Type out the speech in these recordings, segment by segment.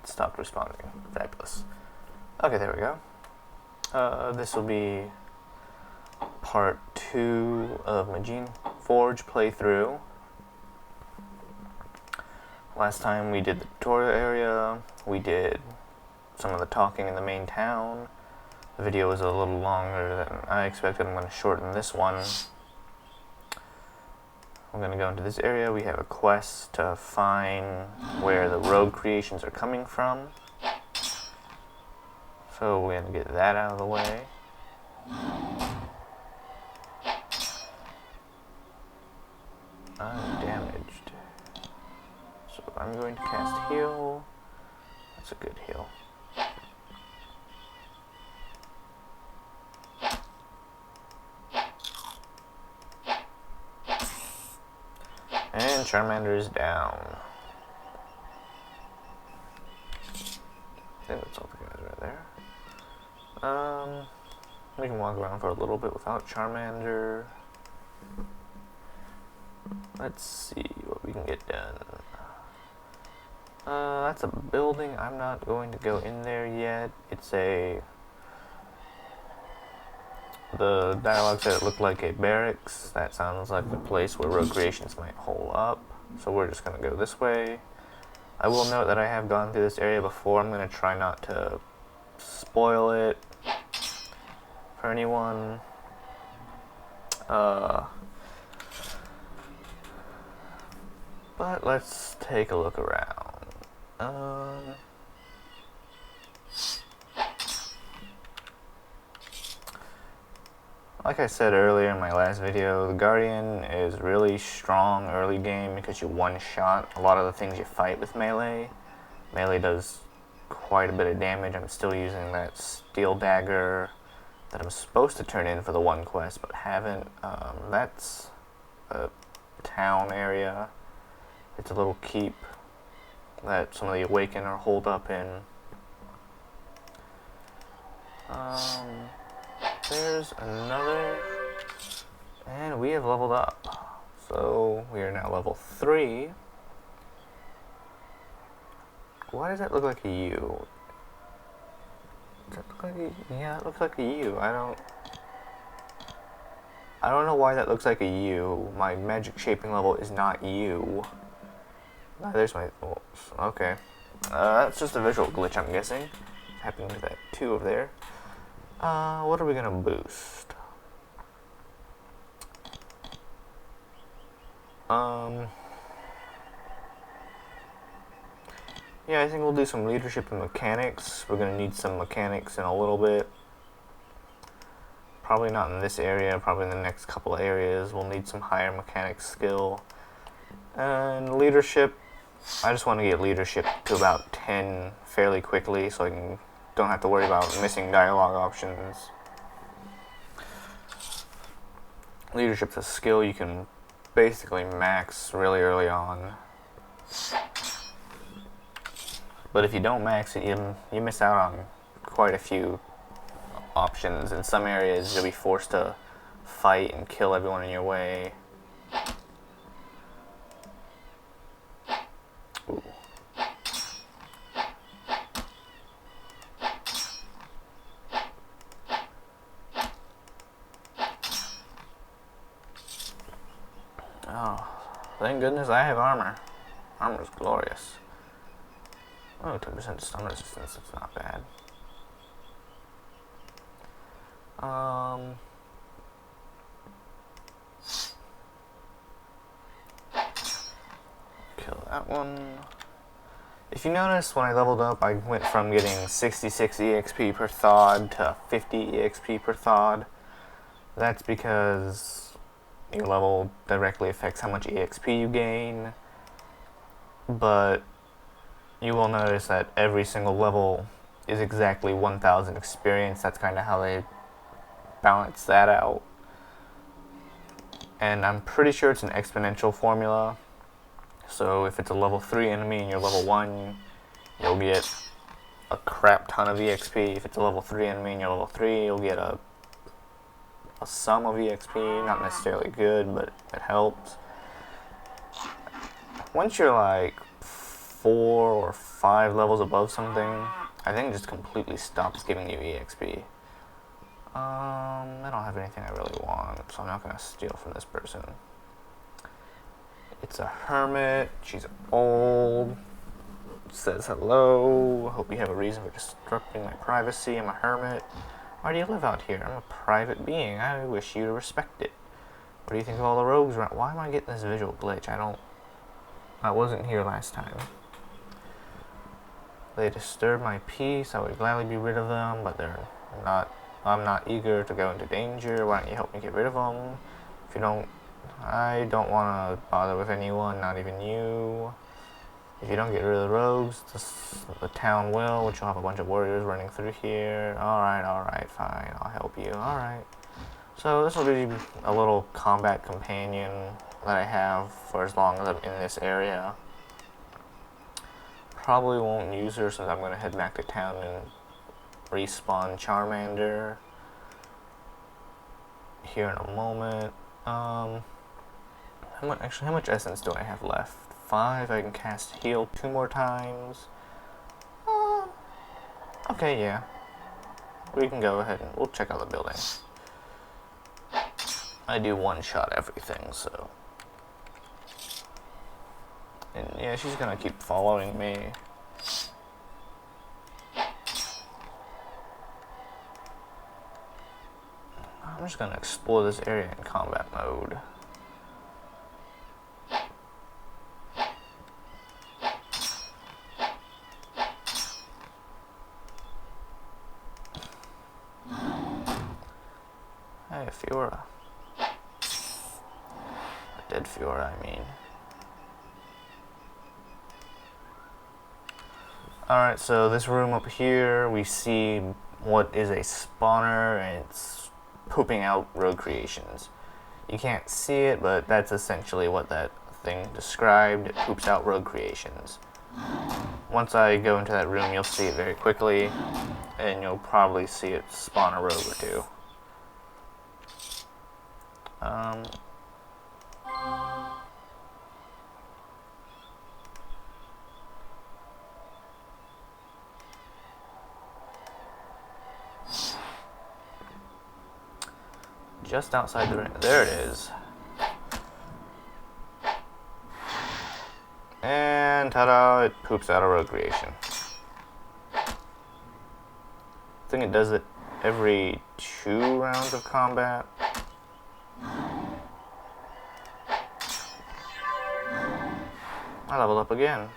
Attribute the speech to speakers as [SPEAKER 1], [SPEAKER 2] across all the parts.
[SPEAKER 1] it stopped responding. Fabulous. Okay, there we go. This will be part 2 of my Geneforge playthrough. Last time we did the tutorial area, we did some of the talking in the main town. The video was a little longer than I expected. I'm going to shorten this one. I'm going to go into this area. We have a quest to find where the road creations are coming from. So we're going to get that out of the way. I'm damaged. So I'm going to cast heal. That's a good heal. And Charmander is down. I think that's all the guys right there. We can walk around for a little bit without Charmander. Let's see what we can get done. That's a building. I'm not going to go in there yet. The dialogue said it looked like a barracks. That sounds like the place where road creations might hole up. So we're just going to go this way. I will note that I have gone through this area before. I'm going to try not to spoil it for anyone. But let's take a look around. Like I said earlier in my last video, the Guardian is really strong early game because you one-shot a lot of the things you fight with melee. Melee does quite a bit of damage. I'm still using that steel dagger that I'm supposed to turn in for the one quest, but haven't. That's a town area. It's a little keep that some of the Awaken are holed up in. There's another, and we have leveled up. So we are now level 3. Why does that look like a U? Does that look like a, yeah, it looks like a U. I don't know why that looks like a U. My magic shaping level is not U. There's my, okay. That's just a visual glitch, I'm guessing. Happening to that 2 over there. What are we gonna boost? Yeah, I think we'll do some leadership and mechanics. We're gonna need some mechanics in a little bit. Probably not in this area, probably in the next couple of areas. We'll need some higher mechanics skill. And leadership, I just want to get leadership to about 10 fairly quickly so I don't have to worry about missing dialogue options. Leadership's a skill you can basically max really early on. But if you don't max it, you miss out on quite a few options. In some areas, you'll be forced to fight and kill everyone in your way. Ooh. Oh, thank goodness I have armor. Armor's glorious. Oh, 10% stun resistance, that's not bad. Kill that one. If you notice, when I leveled up, I went from getting 66 EXP per Thahd to 50 EXP per Thahd. That's because your level directly affects how much EXP you gain. But you will notice that every single level is exactly 1,000 experience. That's kind of how they balance that out. And I'm pretty sure it's an exponential formula. So if it's a level 3 enemy and you're level 1, you'll get a crap ton of EXP. If it's a level 3 enemy and you're level 3, you'll get a sum of EXP. Not necessarily good, but it helps. Once you're like 4 or 5 levels above something, I think it just completely stops giving you EXP. I don't have anything I really want, so I'm not gonna steal from this person. It's a hermit. She's old. Says hello. Hope you have a reason for disrupting my privacy. I'm a hermit. Why do you live out here? I'm a private being. I wish you to respect it. What do you think of all the rogues around? Why am I getting this visual glitch? I wasn't here last time. They disturb my peace. I would gladly be rid of them, but I'm not eager to go into danger. Why don't you help me get rid of them? If you don't, I don't want to bother with anyone, not even you. If you don't get rid of the rogues, the town will, which will have a bunch of warriors running through here. Alright, fine, I'll help you. Alright. So this will be a little combat companion that I have for as long as I'm in this area. Probably won't use her since I'm going to head back to town and respawn Charmander here in a moment. How much essence do I have left? 5. I can cast heal 2 more times. Okay, yeah. We can go ahead and we'll check out the building. I do one-shot everything, so. And yeah, she's gonna keep following me. I'm just gonna explore this area in combat mode. Hey, Fiora. A dead Fiora, I mean. Alright, so this room up here, we see what is a spawner, and it's pooping out rogue creations. You can't see it, but that's essentially what that thing described. It poops out rogue creations. Once I go into that room, you'll see it very quickly, and you'll probably see it spawn a rogue or two. Just outside the ring. There it is. And ta-da, it poops out a rogue creation. I think it does it every 2 rounds of combat. I leveled up again.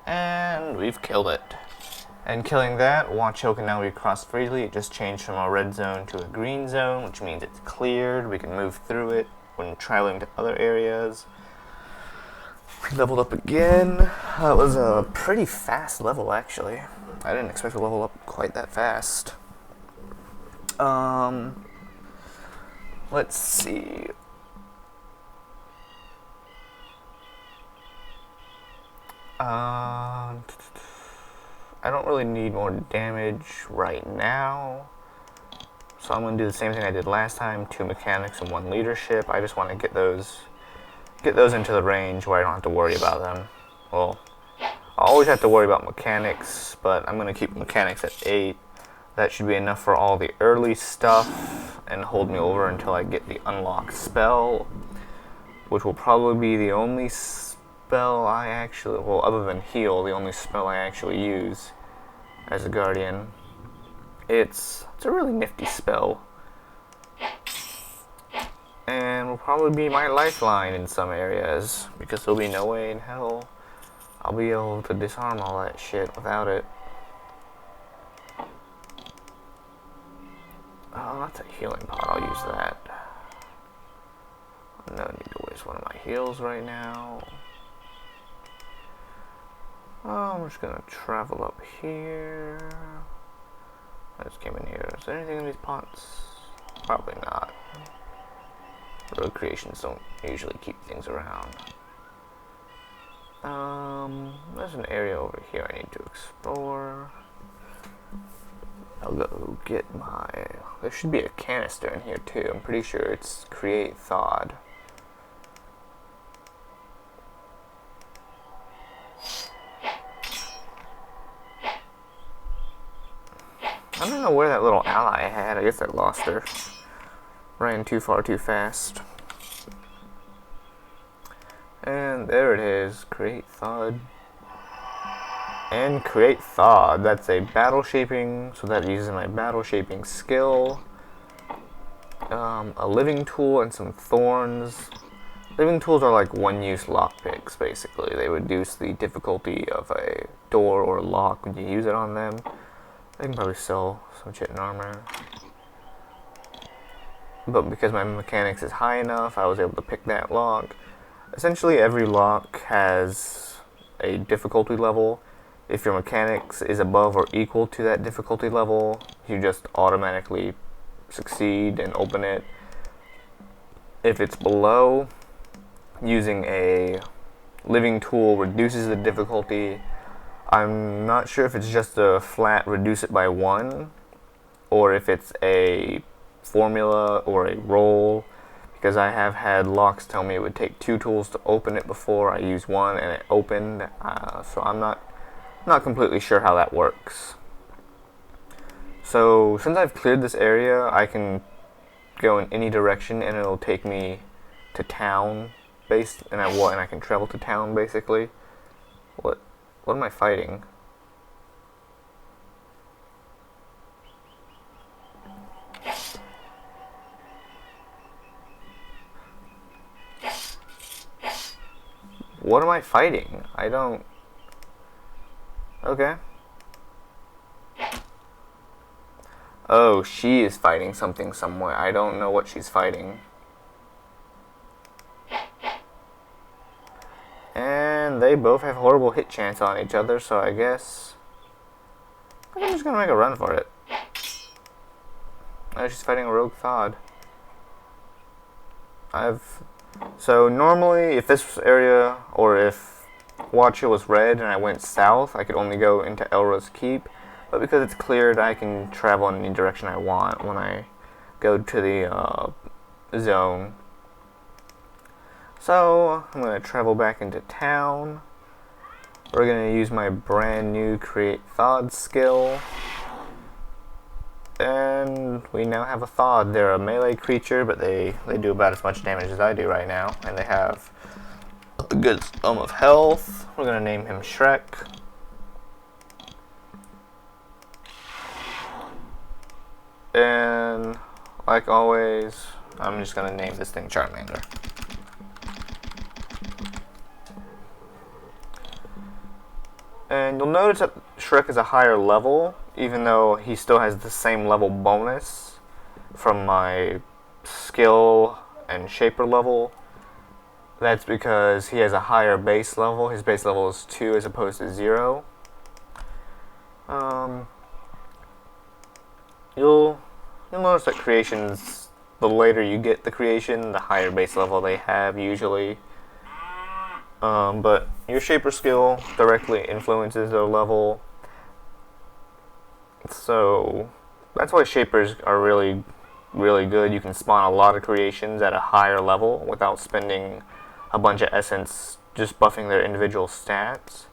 [SPEAKER 1] And we've killed it. And killing that, Watchhill can now be crossed freely. It just changed from a red zone to a green zone, which means it's cleared. We can move through it when traveling to other areas. We leveled up again. That was a pretty fast level, actually. I didn't expect to level up quite that fast. Let's see. I don't really need more damage right now, so I'm going to do the same thing I did last time, 2 mechanics and 1 leadership. I just want to get those into the range where I don't have to worry about them. Well, I always have to worry about mechanics, but I'm going to keep mechanics at 8. That should be enough for all the early stuff and hold me over until I get the unlocked spell, which will probably be the only spell I actually, well, other than heal, the only spell I actually use as a guardian. It's a really nifty spell, and will probably be my lifeline in some areas, because there'll be no way in hell I'll be able to disarm all that shit without it. Oh, that's a healing pot, I'll use that. No need to waste one of my heals right now. Oh, I'm just gonna travel up here. I just came in here. Is there anything in these pots? Probably not. Rogue creations don't usually keep things around. There's an area over here I need to explore. I'll go get my... There should be a canister in here too. I'm pretty sure it's Create Thawd. I don't know where that little ally I had. I guess I lost her. Ran too far too fast. And there it is. Create Thawd. And Create Thawd. That's a battle shaping, so that uses my battle shaping skill. A living tool and some thorns. Living tools are like one-use lockpicks, basically. They reduce the difficulty of a door or lock when you use it on them. I can probably sell some shit in armor. But because my mechanics is high enough, I was able to pick that lock. Essentially, every lock has a difficulty level. If your mechanics is above or equal to that difficulty level, you just automatically succeed and open it. If it's below, using a living tool reduces the difficulty. I'm not sure if it's just a flat reduce it by 1, or if it's a formula or a roll, because I have had locks tell me it would take 2 tools to open it before I used 1 and it opened, so I'm not completely sure how that works. So since I've cleared this area, I can go in any direction and it'll take me to town, and I can travel to town basically. What am I fighting? What am I fighting? I don't... Okay. Oh, she is fighting something somewhere. I don't know what she's fighting. And they both have horrible hit chance on each other, so I guess I'm just gonna make a run for it. Oh, she's fighting a rogue Thahd. So normally, if this area, or if Watchhill was red and I went south, I could only go into Elra's Keep. But because it's cleared, I can travel in any direction I want when I go to the zone. So, I'm going to travel back into town. We're going to use my brand new Create Thawd skill. And we now have a Thawd. They're a melee creature, but they do about as much damage as I do right now. And they have a good sum of health. We're going to name him Shrek. And, like always, I'm just going to name this thing Charmander. And you'll notice that Shrek is a higher level, even though he still has the same level bonus from my skill and shaper level. That's because he has a higher base level. His base level is 2 as opposed to 0. You'll notice that creations, the later you get the creation, the higher base level they have usually. But your shaper skill directly influences their level. So that's why shapers are really, really good. You can spawn a lot of creations at a higher level without spending a bunch of essence just buffing their individual stats.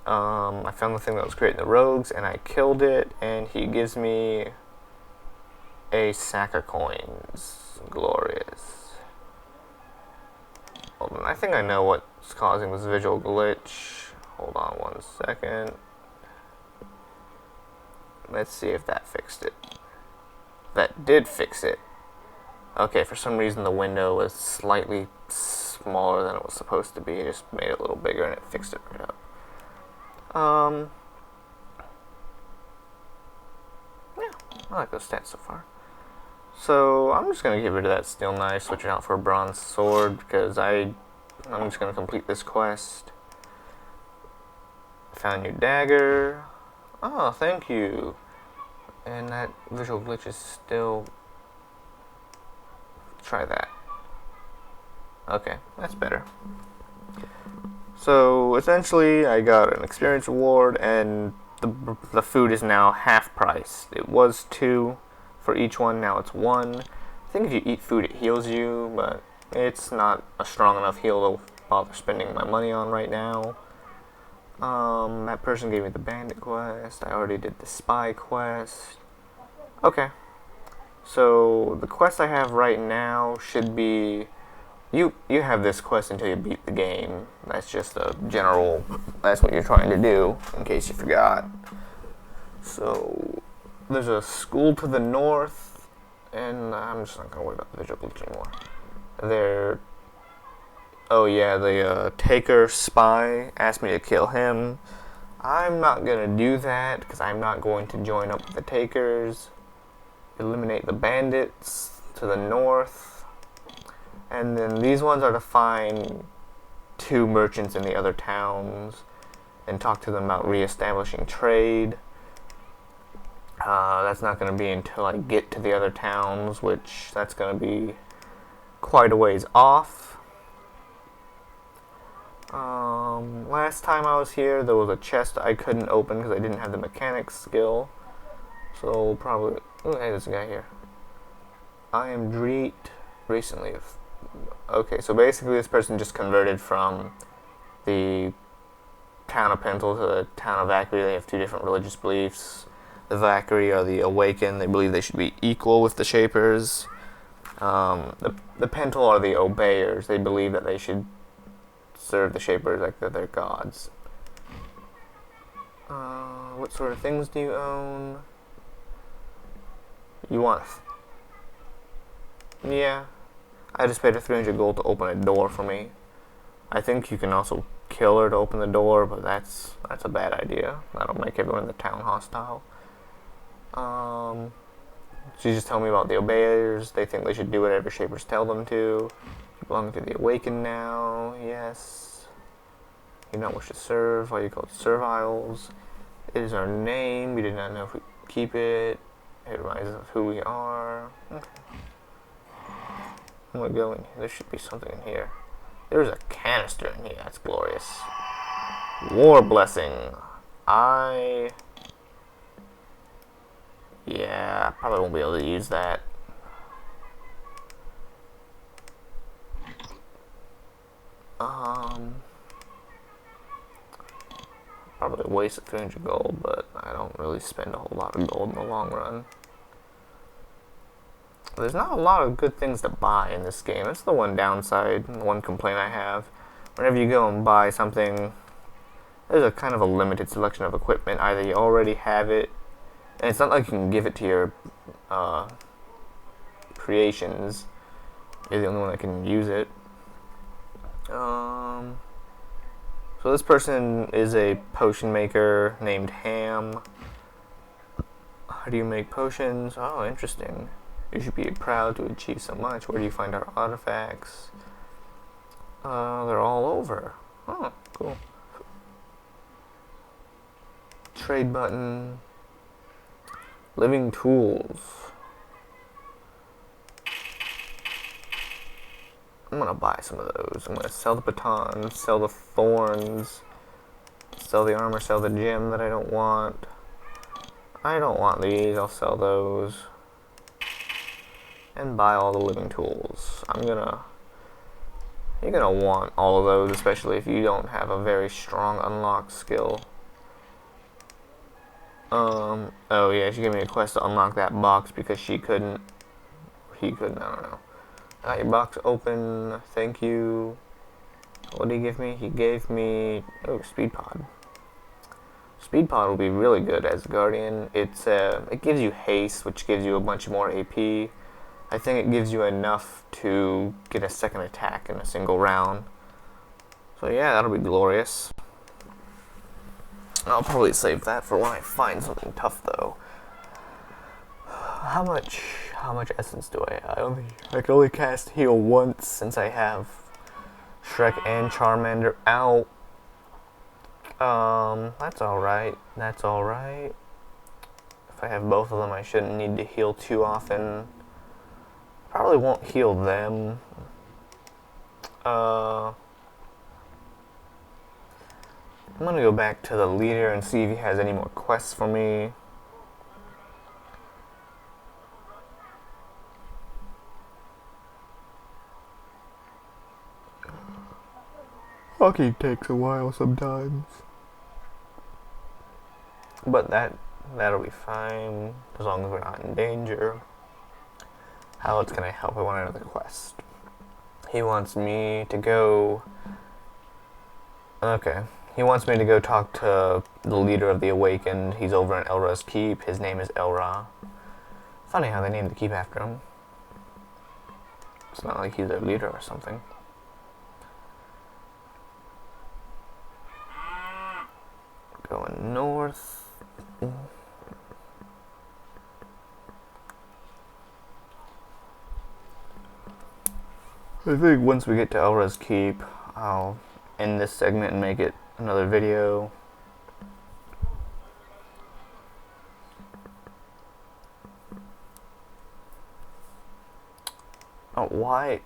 [SPEAKER 1] I found the thing that was creating the rogues and I killed it, and he gives me a sack of coins. Glorious. Hold on, I think I know what's causing this visual glitch. Hold on 1 second. Let's see if that fixed it. That did fix it. Okay, for some reason the window was slightly smaller than it was supposed to be. It just made it a little bigger and it fixed it right up. Yeah, I like those stats so far. So I'm just gonna get rid of that steel knife, switch it out for a bronze sword, because I'm just gonna complete this quest. Found your dagger. Oh, thank you. And that visual glitch is still... Try that. Okay, that's better. So essentially, I got an experience reward, and the food is now half price. It was 2 for each one, now it's 1. I think if you eat food, it heals you, but it's not a strong enough heal to bother spending my money on right now. That person gave me the bandit quest. I already did the spy quest. Okay. So the quest I have right now should be you have this quest until you beat the game. That's just a general, that's what you're trying to do, in case you forgot. So there's a school to the north, and I'm just not gonna worry about the visual glitch anymore. Oh yeah, the Taker spy asked me to kill him. I'm not gonna do that, because I'm not going to join up with the Takers. Eliminate the bandits to the north. And then these ones are to find 2 merchants in the other towns and talk to them about reestablishing trade. That's not going to be until I get to the other towns, which that's going to be quite a ways off. Last time I was here, there was a chest I couldn't open because I didn't have the mechanics skill. So probably... Oh, hey, there's a guy here. I am Dreet recently. Okay, so basically this person just converted from the town of Pentel to the town of Vakri. They have 2 different religious beliefs. The Vakri are the Awakened. They believe they should be equal with the Shapers. The Pentel are the Obeyers. They believe that they should serve the Shapers like they're their gods. What sort of things do you own? You want... Yeah. I just paid her 300 gold to open a door for me. I think you can also kill her to open the door, but that's a bad idea. That'll make everyone in the town hostile. She just told me about the Obeyers. They think they should do whatever Shapers tell them to. You belong to the Awakened now. Yes. You not wish to serve. Why are you called Serviles? It is our name. We did not know if we keep it. It reminds us of who we are. Okay. I'm gonna go in here. There should be something in here. There's a canister in here. That's glorious. War Blessing. Yeah, probably won't be able to use that. Probably a waste of 300 gold, but I don't really spend a whole lot of gold in the long run. There's not a lot of good things to buy in this game. That's the one downside, the one complaint I have. Whenever you go and buy something, there's a kind of a limited selection of equipment. Either you already have it, and it's not like you can give it to your creations. You're the only one that can use it. So this person is a potion maker named Ham. How do you make potions? Oh, interesting. You should be proud to achieve so much. Where do you find our artifacts? They're all over. Oh, cool. Trade button. Living tools. I'm gonna buy some of those. I'm gonna sell the batons, sell the thorns, sell the armor, sell the gem that I don't want. I don't want these. I'll sell those. And buy all the living tools. You're gonna want all of those, especially if you don't have a very strong unlock skill. Oh yeah, she gave me a quest to unlock that box because he couldn't, I don't know. Got your box open, thank you. What did he give me? He gave me, speed pod. Speed pod will be really good as a guardian. It gives you haste, which gives you a bunch more AP. I think it gives you enough to get a second attack in a single round. So yeah, that'll be glorious. I'll probably save that for when I find something tough, though. How much essence do I have? I can only cast heal once since I have Shrek and Charmander out. That's alright. That's alright. If I have both of them, I shouldn't need to heal too often. Probably won't heal them. I'm gonna go back to the leader and see if he has any more quests for me. Hockey takes a while sometimes. But that'll be fine, as long as we're not in danger. How else can I help? I want another quest. He wants me to go... Okay. He wants me to go talk to the leader of the Awakened. He's over in Elra's Keep. His name is Elra. Funny how they named the keep after him. It's not like he's their leader or something. Going north. I think once we get to Elra's Keep, I'll end this segment and make it another video. Oh, why?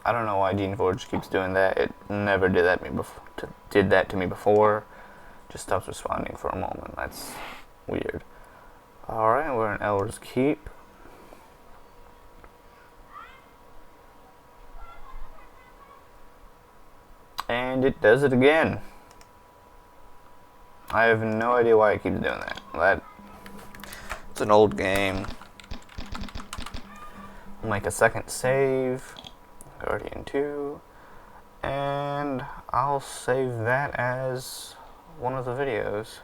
[SPEAKER 1] I don't know why Geneforge keeps doing that. It never did that to me before. Just stops responding for a moment. That's weird. Alright, we're in Elra's Keep. And it does it again. I have no idea why it keeps doing that. It's an old game. I'll make a second save. Guardian 2. And I'll save that as one of the videos.